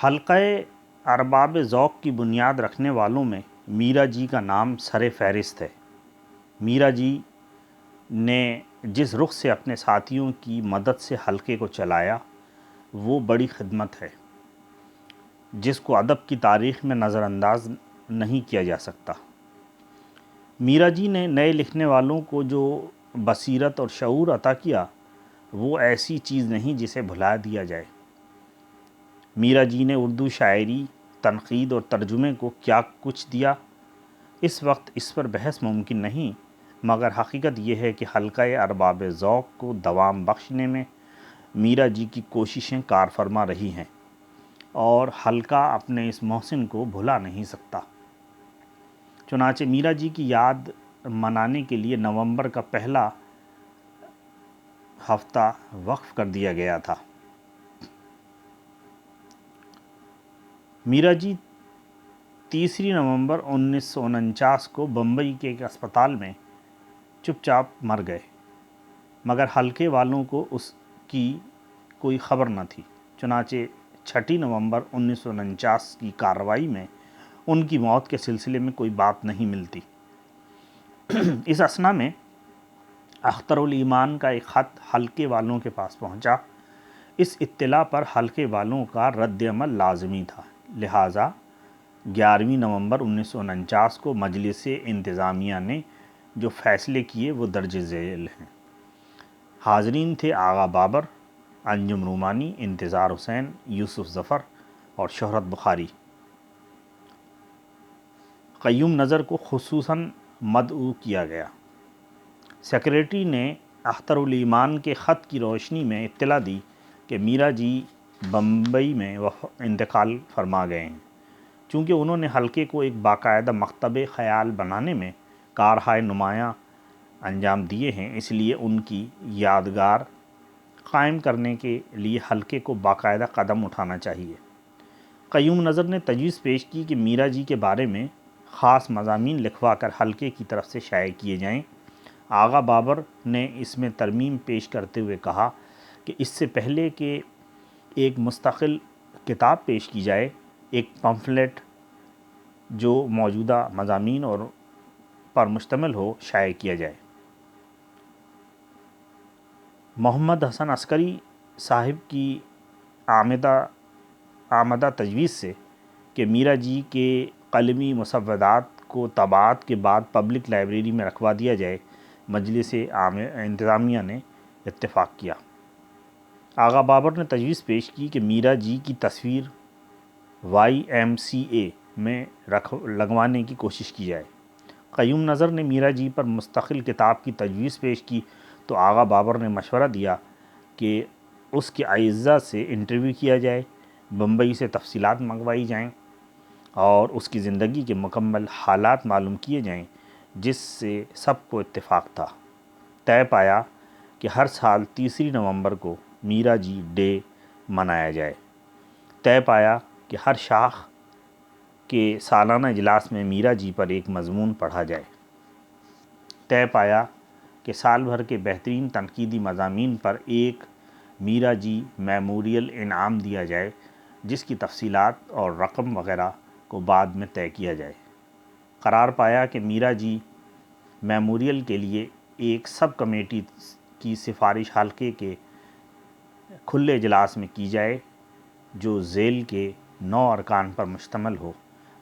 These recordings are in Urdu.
حلقہ ارباب ذوق کی بنیاد رکھنے والوں میں میرا جی کا نام سر فہرست ہے۔ میرا جی نے جس رخ سے اپنے ساتھیوں کی مدد سے حلقے کو چلایا وہ بڑی خدمت ہے جس کو ادب کی تاریخ میں نظر انداز نہیں کیا جا سکتا۔ میرا جی نے نئے لکھنے والوں کو جو بصیرت اور شعور عطا کیا وہ ایسی چیز نہیں جسے بھلا دیا جائے۔ میرا جی نے اردو شاعری، تنقید اور ترجمے کو کیا کچھ دیا، اس وقت اس پر بحث ممکن نہیں، مگر حقیقت یہ ہے کہ حلقہ ارباب ذوق کو دوام بخشنے میں میرا جی کی کوششیں کارفرما رہی ہیں اور حلقہ اپنے اس محسن کو بھلا نہیں سکتا۔ چنانچہ میرا جی کی یاد منانے کے لیے نومبر کا پہلا ہفتہ وقف کر دیا گیا تھا۔ میرا جی 3 نومبر 1949 کو بمبئی کے ایک اسپتال میں چپ چاپ مر گئے، مگر حلقے والوں کو اس کی کوئی خبر نہ تھی۔ چنانچہ 6 نومبر 1949 کی کارروائی میں ان کی موت کے سلسلے میں کوئی بات نہیں ملتی۔ اس اثنا میں اخترالایمان کا ایک خط حلقے والوں کے پاس پہنچا۔ اس اطلاع پر حلقے والوں کا رد عمل لازمی تھا، لہٰذا 11 نومبر 1949 کو مجلس انتظامیہ نے جو فیصلے کیے وہ درج ذیل ہیں۔ حاضرین تھے آغا بابر، انجم رومانی، انتظار حسین، یوسف ظفر اور شہرت بخاری۔ قیوم نظر کو خصوصاً مدعو کیا گیا۔ سیکریٹری نے اخترالایمان کے خط کی روشنی میں اطلاع دی کہ میرا جی بمبئی میں انتقال فرما گئے ہیں۔ چونکہ انہوں نے حلقے کو ایک باقاعدہ مکتب خیال بنانے میں کارہائے نمایاں انجام دیے ہیں، اس لیے ان کی یادگار قائم کرنے کے لیے حلقے کو باقاعدہ قدم اٹھانا چاہیے۔ قیوم نظر نے تجویز پیش کی کہ میرا جی کے بارے میں خاص مضامین لکھوا کر حلقے کی طرف سے شائع کیے جائیں۔ آغا بابر نے اس میں ترمیم پیش کرتے ہوئے کہا کہ اس سے پہلے کہ ایک مستقل کتاب پیش کی جائے، ایک پمفلٹ جو موجودہ مضامین اور پر مشتمل ہو شائع کیا جائے۔ محمد حسن عسکری صاحب کی آمدہ تجویز سے کہ میرا جی کے قلمی مسودات کو طباعت کے بعد پبلک لائبریری میں رکھوا دیا جائے، مجلس انتظامیہ نے اتفاق کیا۔ آغا بابر نے تجویز پیش کی کہ میرا جی کی تصویر YMCA میں لگوانے کی کوشش کی جائے۔ قیوم نظر نے میرا جی پر مستقل کتاب کی تجویز پیش کی تو آغا بابر نے مشورہ دیا کہ اس کے اعزاء سے انٹرویو کیا جائے، بمبئی سے تفصیلات منگوائی جائیں اور اس کی زندگی کے مکمل حالات معلوم کیے جائیں، جس سے سب کو اتفاق تھا۔ طے پایا کہ ہر سال 3 نومبر کو میرا جی ڈے منایا جائے۔ طے پایا کہ ہر شاخ کے سالانہ اجلاس میں میرا جی پر ایک مضمون پڑھا جائے۔ طے پایا کہ سال بھر کے بہترین تنقیدی مضامین پر ایک میرا جی میموریل انعام دیا جائے، جس کی تفصیلات اور رقم وغیرہ کو بعد میں طے کیا جائے۔ قرار پایا کہ میرا جی میموریل کے لیے ایک سب کمیٹی کی سفارش حلقے کے کھلے اجلاس میں کی جائے جو ذیل کے 9 ارکان پر مشتمل ہو: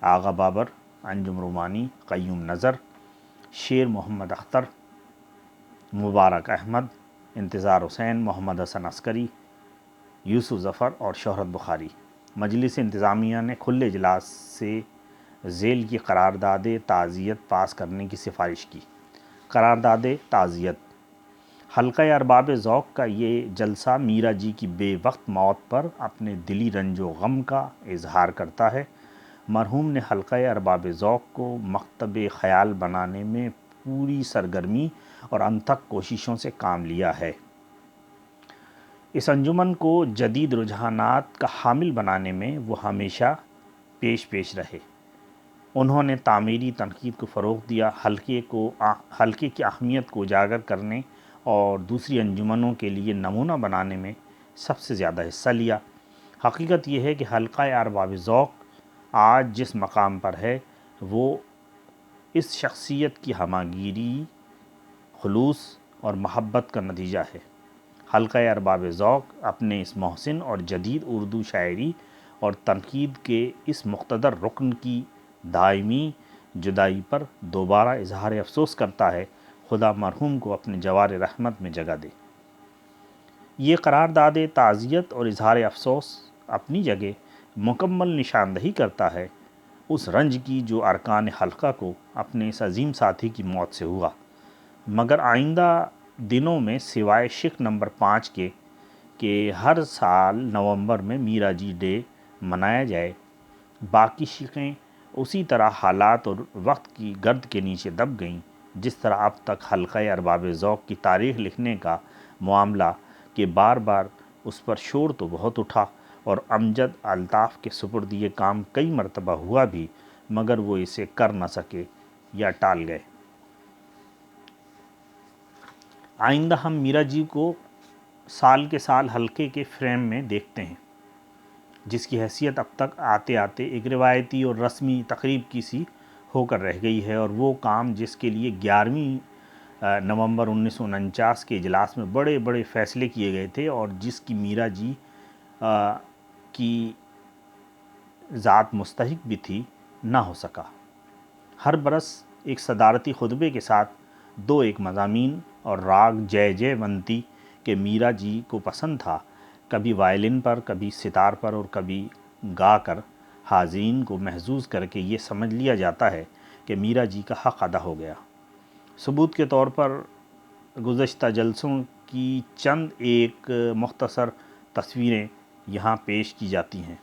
آغا بابر، انجم رومانی، قیوم نظر، شیر محمد اختر، مبارک احمد، انتظار حسین، محمد حسن عسکری، یوسف ظفر اور شہرت بخاری۔ مجلس انتظامیہ نے کھلے اجلاس سے ذیل کی قرارداد تعزیت پاس کرنے کی سفارش کی۔ قرارداد تعزیت: حلقہ ارباب ذوق کا یہ جلسہ میرا جی کی بے وقت موت پر اپنے دلی رنج و غم کا اظہار کرتا ہے۔ مرحوم نے حلقہ ارباب ذوق کو مکتب خیال بنانے میں پوری سرگرمی اور انتھک کوششوں سے کام لیا ہے۔ اس انجمن کو جدید رجحانات کا حامل بنانے میں وہ ہمیشہ پیش رہے۔ انہوں نے تعمیری تنقید کو فروغ دیا، حلقے کی اہمیت کو اجاگر کرنے اور دوسری انجمنوں کے لیے نمونہ بنانے میں سب سے زیادہ حصہ لیا۔ حقیقت یہ ہے کہ حلقہ ارباب ذوق آج جس مقام پر ہے وہ اس شخصیت کی ہماگیری، خلوص اور محبت کا نتیجہ ہے۔ حلقہ ارباب ذوق اپنے اس محسن اور جدید اردو شاعری اور تنقید کے اس مقتدر رکن کی دائمی جدائی پر دوبارہ اظہار افسوس کرتا ہے۔ خدا مرحوم کو اپنے جوار رحمت میں جگہ دے۔ یہ قرارداد تعزیت اور اظہار افسوس اپنی جگہ مکمل نشاندہی کرتا ہے اس رنج کی جو ارکان حلقہ کو اپنے اس عظیم ساتھی کی موت سے ہوا، مگر آئندہ دنوں میں سوائے شق نمبر 5 کے کہ ہر سال نومبر میں میرا جی ڈے منایا جائے، باقی شقیں اسی طرح حالات اور وقت کی گرد کے نیچے دب گئیں جس طرح اب تک حلقہ ارباب ذوق کی تاریخ لکھنے کا معاملہ کہ بار بار اس پر شور تو بہت اٹھا اور امجد الطاف کے سپرد یہ کام کئی مرتبہ ہوا بھی، مگر وہ اسے کر نہ سکے یا ٹال گئے۔ آئندہ ہم میرا جی کو سال کے سال حلقے کے فریم میں دیکھتے ہیں، جس کی حیثیت اب تک آتے آتے ایک روایتی اور رسمی تقریب کی سی ہو کر رہ گئی ہے، اور وہ کام جس کے لیے 11 نومبر 1949 کے اجلاس میں بڑے بڑے فیصلے کیے گئے تھے اور جس کی میرا جی کی ذات مستحق بھی تھی، نہ ہو سکا۔ ہر برس ایک صدارتی خطبے کے ساتھ 2 مضامین اور راگ جے جے ونتی کہ میرا جی کو پسند تھا، کبھی وائلن پر، کبھی ستار پر اور کبھی گا کر حاضرین کو محظوظ کر کے یہ سمجھ لیا جاتا ہے کہ میرا جی کا حق ادا ہو گیا۔ ثبوت کے طور پر گزشتہ جلسوں کی چند ایک مختصر تصویریں یہاں پیش کی جاتی ہیں۔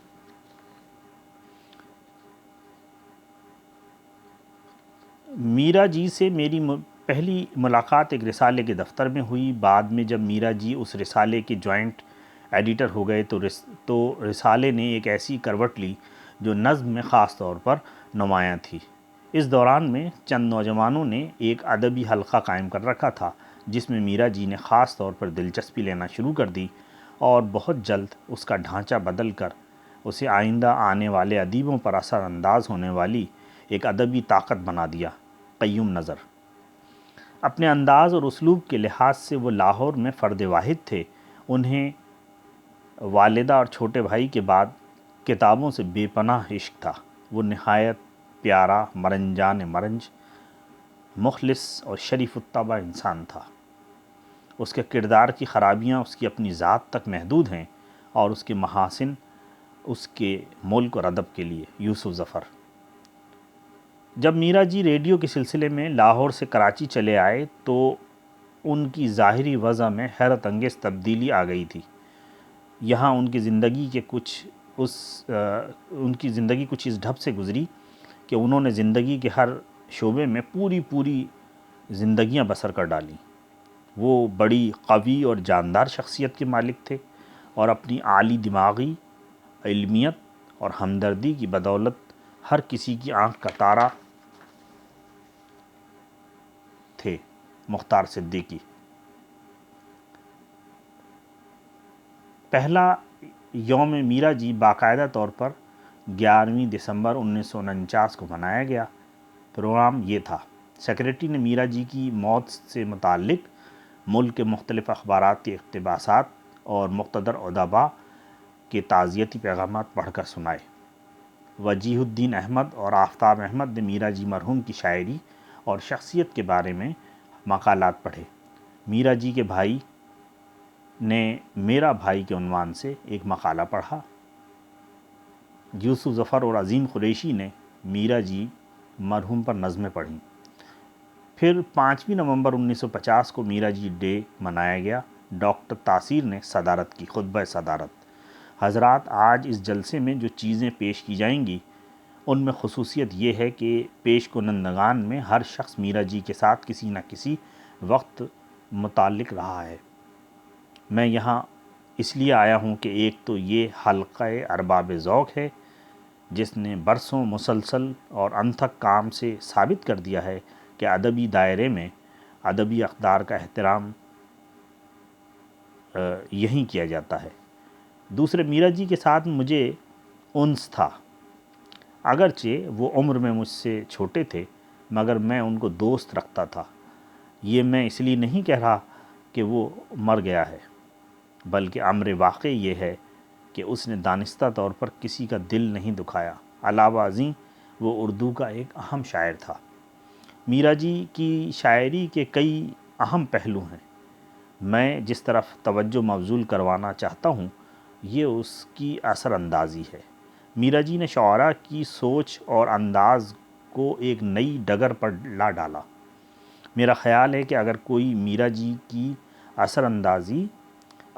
میرا جی سے میری پہلی ملاقات ایک رسالے کے دفتر میں ہوئی۔ بعد میں جب میرا جی اس رسالے کے جوائنٹ ایڈیٹر ہو گئے تو رسالے نے ایک ایسی کروٹ لی جو نظم میں خاص طور پر نمایاں تھی۔ اس دوران میں چند نوجوانوں نے ایک ادبی حلقہ قائم کر رکھا تھا جس میں میرا جی نے خاص طور پر دلچسپی لینا شروع کر دی اور بہت جلد اس کا ڈھانچہ بدل کر اسے آئندہ آنے والے ادیبوں پر اثر انداز ہونے والی ایک ادبی طاقت بنا دیا۔ قیوم نظر اپنے انداز اور اسلوب کے لحاظ سے وہ لاہور میں فرد واحد تھے۔ انہیں والدہ اور چھوٹے بھائی کے بعد کتابوں سے بے پناہ عشق تھا۔ وہ نہایت پیارا، مرنجان مرنج، مخلص اور شریف الطبع انسان تھا۔ اس کے کردار کی خرابیاں اس کی اپنی ذات تک محدود ہیں اور اس کے محاسن اس کے ملک اور ادب کے لیے۔ یوسف ظفر جب میرا جی ریڈیو کے سلسلے میں لاہور سے کراچی چلے آئے تو ان کی ظاہری وضع میں حیرت انگیز تبدیلی آ گئی تھی۔ یہاں ان کی زندگی کچھ اس ڈھب سے گزری کہ انہوں نے زندگی کے ہر شعبے میں پوری زندگیاں بسر کر ڈالیں۔ وہ بڑی قوی اور جاندار شخصیت کے مالک تھے اور اپنی عالی دماغی، علمیت اور ہمدردی کی بدولت ہر کسی کی آنکھ کا تارا تھے۔ مختار صدیقی پہلا یوم میرا جی باقاعدہ طور پر 11 دسمبر 1949 کو منایا گیا۔ پروگرام یہ تھا: سیکریٹری نے میرا جی کی موت سے متعلق ملک کے مختلف اخباراتی اقتباسات اور مقتدر ادباء کے تعزیتی پیغامات پڑھ کر سنائے۔ وجیہ الدین احمد اور آفتاب احمد نے میرا جی مرحوم کی شاعری اور شخصیت کے بارے میں مقالات پڑھے۔ میرا جی کے بھائی نے میرا بھائی کے عنوان سے ایک مقالہ پڑھا۔ یوسف ظفر اور عظیم قریشی نے میرا جی مرحوم پر نظمیں پڑھیں۔ پھر 5 نومبر 1950 کو میرا جی ڈے منایا گیا۔ ڈاکٹر تاثیر نے صدارت کی۔ خطبہ صدارت حضرات، آج اس جلسے میں جو چیزیں پیش کی جائیں گی ان میں خصوصیت یہ ہے کہ پیش کنندگان میں ہر شخص میرا جی کے ساتھ کسی نہ کسی وقت متعلق رہا ہے۔ میں یہاں اس لیے آیا ہوں کہ ایک تو یہ حلقہ ارباب ذوق ہے جس نے برسوں مسلسل اور انتھک کام سے ثابت کر دیا ہے کہ ادبی دائرے میں ادبی اقدار کا احترام یہیں کیا جاتا ہے۔ دوسرے میرا جی کے ساتھ مجھے انس تھا، اگرچہ وہ عمر میں مجھ سے چھوٹے تھے مگر میں ان کو دوست رکھتا تھا۔ یہ میں اس لیے نہیں کہہ رہا کہ وہ مر گیا ہے، بلکہ امر واقع یہ ہے کہ اس نے دانستہ طور پر کسی کا دل نہیں دکھایا۔ علاوہ ازیں وہ اردو کا ایک اہم شاعر تھا۔ میرا جی کی شاعری کے کئی اہم پہلو ہیں، میں جس طرف توجہ مبذول کروانا چاہتا ہوں یہ اس کی اثر اندازی ہے۔ میرا جی نے شعراء کی سوچ اور انداز کو ایک نئی ڈگر پر لا ڈالا۔ میرا خیال ہے کہ اگر کوئی میرا جی کی اثر اندازی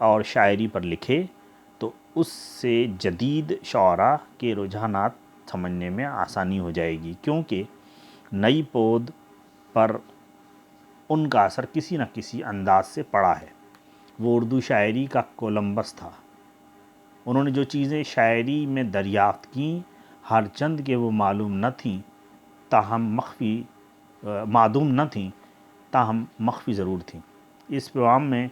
اور شاعری پر لکھے تو اس سے جدید شعراء کے رجحانات سمجھنے میں آسانی ہو جائے گی، کیونکہ نئی پود پر ان کا اثر کسی نہ کسی انداز سے پڑا ہے۔ وہ اردو شاعری کا کولمبس تھا۔ انہوں نے جو چیزیں شاعری میں دریافت کیں ہر چند کہ وہ معدوم نہ تھیں تاہم مخفی ضرور تھیں۔ اس پیغام میں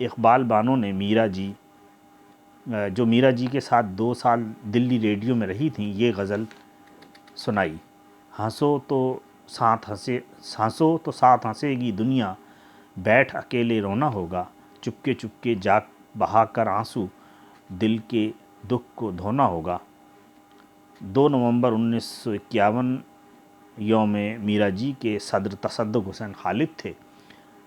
اقبال بانو نے جو میرا جی کے ساتھ 2 سال دلی ریڈیو میں رہی تھیں یہ غزل سنائی: ہنسو تو ساتھ ہنسے گی دنیا، بیٹھ اکیلے رونا ہوگا، چپکے چپکے جا بہا کر آنسو، دل کے دکھ کو دھونا ہوگا۔ 2 نومبر 1951 یوم میرا جی کے صدر تصدق حسین خالد تھے۔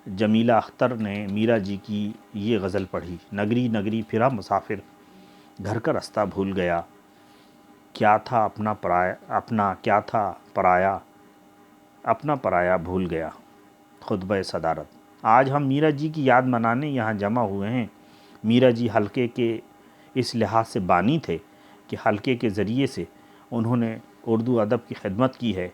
جمیلہ اختر نے میرا جی کی یہ غزل پڑھی: نگری نگری پھرا مسافر، گھر کا رستہ بھول گیا، کیا تھا اپنا پرایا بھول گیا۔ خطبہ صدارت: آج ہم میرا جی کی یاد منانے یہاں جمع ہوئے ہیں۔ میرا جی حلقے کے اس لحاظ سے بانی تھے کہ حلقے کے ذریعے سے انہوں نے اردو ادب کی خدمت کی ہے۔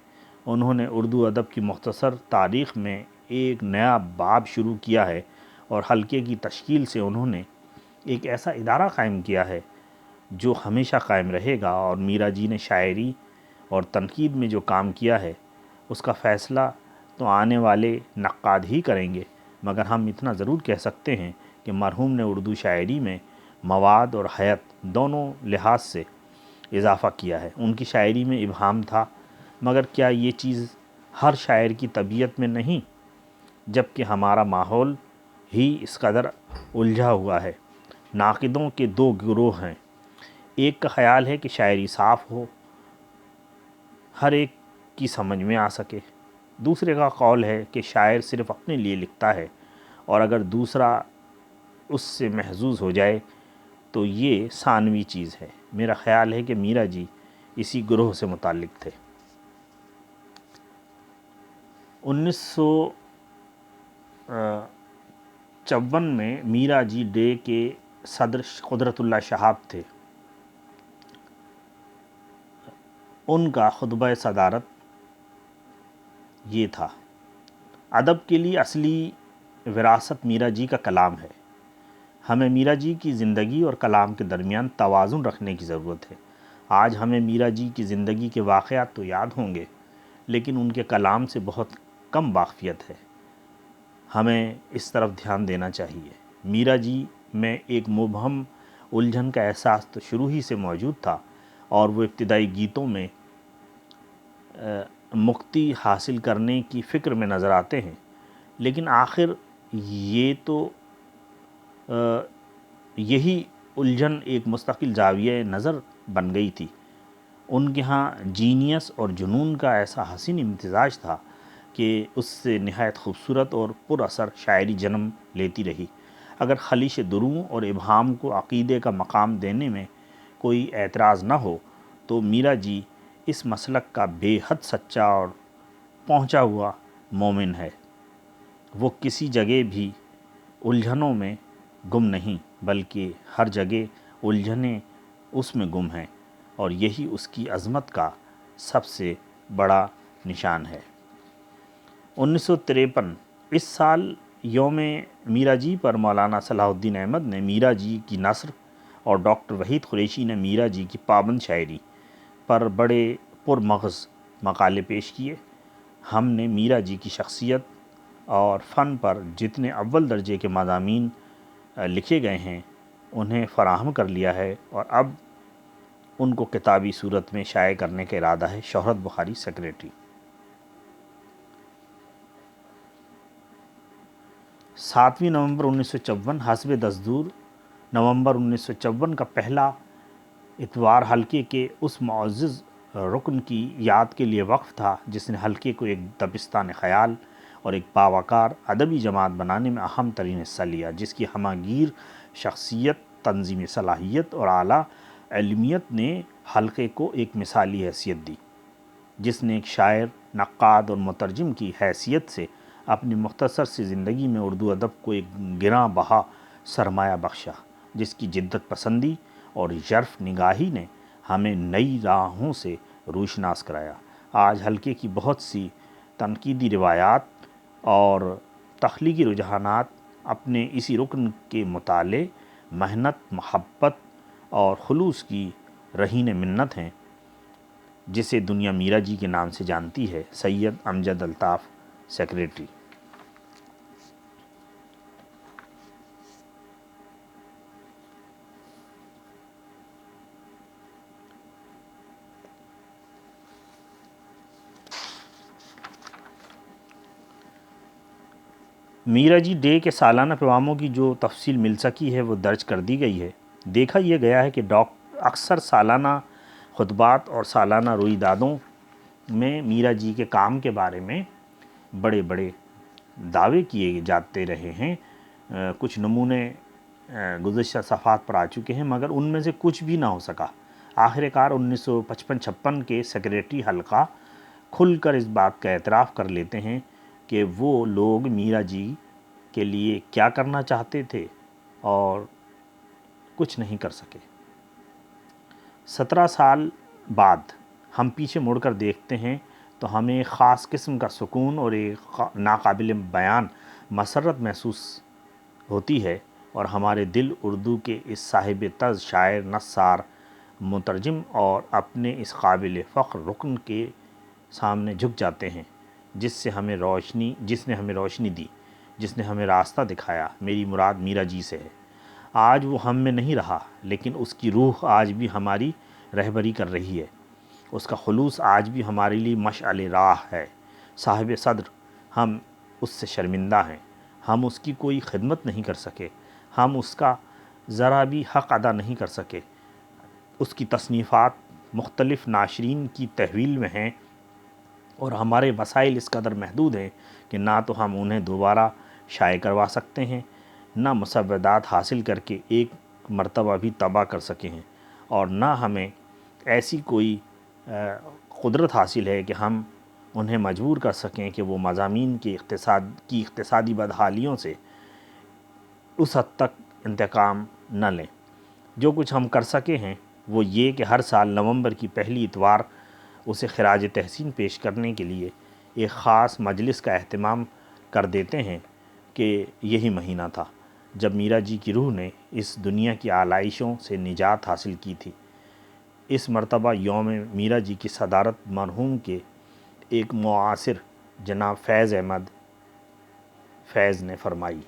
انہوں نے اردو ادب کی مختصر تاریخ میں ایک نیا باب شروع کیا ہے اور حلقے کی تشکیل سے انہوں نے ایک ایسا ادارہ قائم کیا ہے جو ہمیشہ قائم رہے گا، اور میرا جی نے شاعری اور تنقید میں جو کام کیا ہے اس کا فیصلہ تو آنے والے نقاد ہی کریں گے، مگر ہم اتنا ضرور کہہ سکتے ہیں کہ مرحوم نے اردو شاعری میں مواد اور حیت دونوں لحاظ سے اضافہ کیا ہے۔ ان کی شاعری میں ابہام تھا، مگر کیا یہ چیز ہر شاعر کی طبیعت میں نہیں؟ جبکہ ہمارا ماحول ہی اس قدر الجھا ہوا ہے۔ ناقدوں کے 2 گروہ ہیں، ایک کا خیال ہے کہ شاعری صاف ہو، ہر ایک کی سمجھ میں آ سکے۔ دوسرے کا قول ہے کہ شاعر صرف اپنے لیے لکھتا ہے، اور اگر دوسرا اس سے محظوظ ہو جائے تو یہ ثانوی چیز ہے۔ میرا خیال ہے کہ میرا جی اسی گروہ سے متعلق تھے۔ 1954 میں میرا جی ڈے کے صدر قدرت اللہ شہاب تھے۔ ان کا خطبہ صدارت یہ تھا: ادب کے لیے اصلی وراثت میرا جی کا کلام ہے۔ ہمیں میرا جی کی زندگی اور کلام کے درمیان توازن رکھنے کی ضرورت ہے۔ آج ہمیں میرا جی کی زندگی کے واقعات تو یاد ہوں گے، لیکن ان کے کلام سے بہت کم واقفیت ہے۔ ہمیں اس طرف دھیان دینا چاہیے۔ میرا جی میں ایک مبہم الجھن کا احساس تو شروع ہی سے موجود تھا، اور وہ ابتدائی گیتوں میں مکتی حاصل کرنے کی فکر میں نظر آتے ہیں، لیکن آخر یہی الجھن ایک مستقل زاویہ نظر بن گئی تھی۔ ان کے ہاں جینیس اور جنون کا ایسا حسین امتزاج تھا کہ اس سے نہایت خوبصورت اور پر اثر شاعری جنم لیتی رہی۔ اگر خلیش دروں اور ابہام کو عقیدے کا مقام دینے میں کوئی اعتراض نہ ہو تو میرا جی اس مسلک کا بے حد سچا اور پہنچا ہوا مومن ہے۔ وہ کسی جگہ بھی الجھنوں میں گم نہیں، بلکہ ہر جگہ الجھنیں اس میں گم ہیں، اور یہی اس کی عظمت کا سب سے بڑا نشان ہے۔ 1953 اس سال یوم میرا جی پر مولانا صلاح الدین احمد نے میرا جی کی نثر اور ڈاکٹر وحید قریشی نے میرا جی کی پابند شاعری پر بڑے پرمغز مقالے پیش کیے۔ ہم نے میرا جی کی شخصیت اور فن پر جتنے اول درجے کے مضامین لکھے گئے ہیں انہیں فراہم کر لیا ہے اور اب ان کو کتابی صورت میں شائع کرنے کا ارادہ ہے۔ شہرت بخاری سیکریٹری۔ 7 نومبر 1954 حسب دستور نومبر 1954 کا پہلا اتوار حلقے کے اس معزز رکن کی یاد کے لیے وقف تھا جس نے حلقے کو ایک دبستان خیال اور ایک باوقار ادبی جماعت بنانے میں اہم ترین حصہ لیا، جس کی ہمہ گیر شخصیت، تنظیمی صلاحیت اور اعلیٰ علمیت نے حلقے کو ایک مثالی حیثیت دی، جس نے ایک شاعر، نقاد اور مترجم کی حیثیت سے اپنی مختصر سی زندگی میں اردو ادب کو ایک گراں بہا سرمایہ بخشا، جس کی جدت پسندی اور ژرف نگاہی نے ہمیں نئی راہوں سے روشناس کرایا۔ آج حلقے کی بہت سی تنقیدی روایات اور تخلیقی رجحانات اپنے اسی رکن کے مطالعے، محنت، محبت اور خلوص کی رہین منت ہیں، جسے دنیا میرا جی کے نام سے جانتی ہے۔ سید امجد الطاف سیکریٹری۔ میرا جی ڈے کے سالانہ پیغاموں کی جو تفصیل مل سکی ہے وہ درج کر دی گئی ہے۔ دیکھا یہ گیا ہے کہ اکثر سالانہ خطبات اور سالانہ رویدادوں میں میرا جی کے کام کے بارے میں بڑے بڑے دعوے کیے جاتے رہے ہیں۔ کچھ نمونے گزشتہ صفحات پر آ چکے ہیں، مگر ان میں سے کچھ بھی نہ ہو سکا۔ آخر کار 1955-56 کے سیکریٹری حلقہ کھل کر اس بات کا اعتراف کر لیتے ہیں کہ وہ لوگ میرا جی کے لیے کیا کرنا چاہتے تھے اور کچھ نہیں کر سکے۔ 17 سال بعد ہم پیچھے مڑ کر دیکھتے ہیں تو ہمیں ایک خاص قسم کا سکون اور ایک ناقابل بیان مسرت محسوس ہوتی ہے، اور ہمارے دل اردو کے اس صاحب طرز شاعر، نثار، مترجم اور اپنے اس قابل فخر رکن کے سامنے جھک جاتے ہیں جس نے ہمیں روشنی دی، جس نے ہمیں راستہ دکھایا۔ میری مراد میرا جی سے ہے۔ آج وہ ہم میں نہیں رہا، لیکن اس کی روح آج بھی ہماری رہبری کر رہی ہے، اس کا خلوص آج بھی ہمارے لیے مشعل راہ ہے۔ صاحب صدر، ہم اس سے شرمندہ ہیں، ہم اس کی کوئی خدمت نہیں کر سکے، ہم اس کا ذرا بھی حق ادا نہیں کر سکے۔ اس کی تصنیفات مختلف ناشرین کی تحویل میں ہیں اور ہمارے وسائل اس قدر محدود ہیں کہ نہ تو ہم انہیں دوبارہ شائع کروا سکتے ہیں، نہ مسودات حاصل کر کے ایک مرتبہ بھی طبع کر سکے ہیں، اور نہ ہمیں ایسی کوئی قدرت حاصل ہے کہ ہم انہیں مجبور کر سکیں کہ وہ مضامین کی اقتصادی بدحالیوں سے اس حد تک انتقام نہ لیں۔ جو کچھ ہم کر سکے ہیں وہ یہ کہ ہر سال نومبر کی پہلی اتوار اسے خراج تحسین پیش کرنے کے لیے ایک خاص مجلس کا اہتمام کر دیتے ہیں کہ یہی مہینہ تھا جب میرا جی کی روح نے اس دنیا کی آلائشوں سے نجات حاصل کی تھی۔ اس مرتبہ یوم میرا جی کی صدارت مرحوم کے ایک معاصر جناب فیض احمد فیض نے فرمائی۔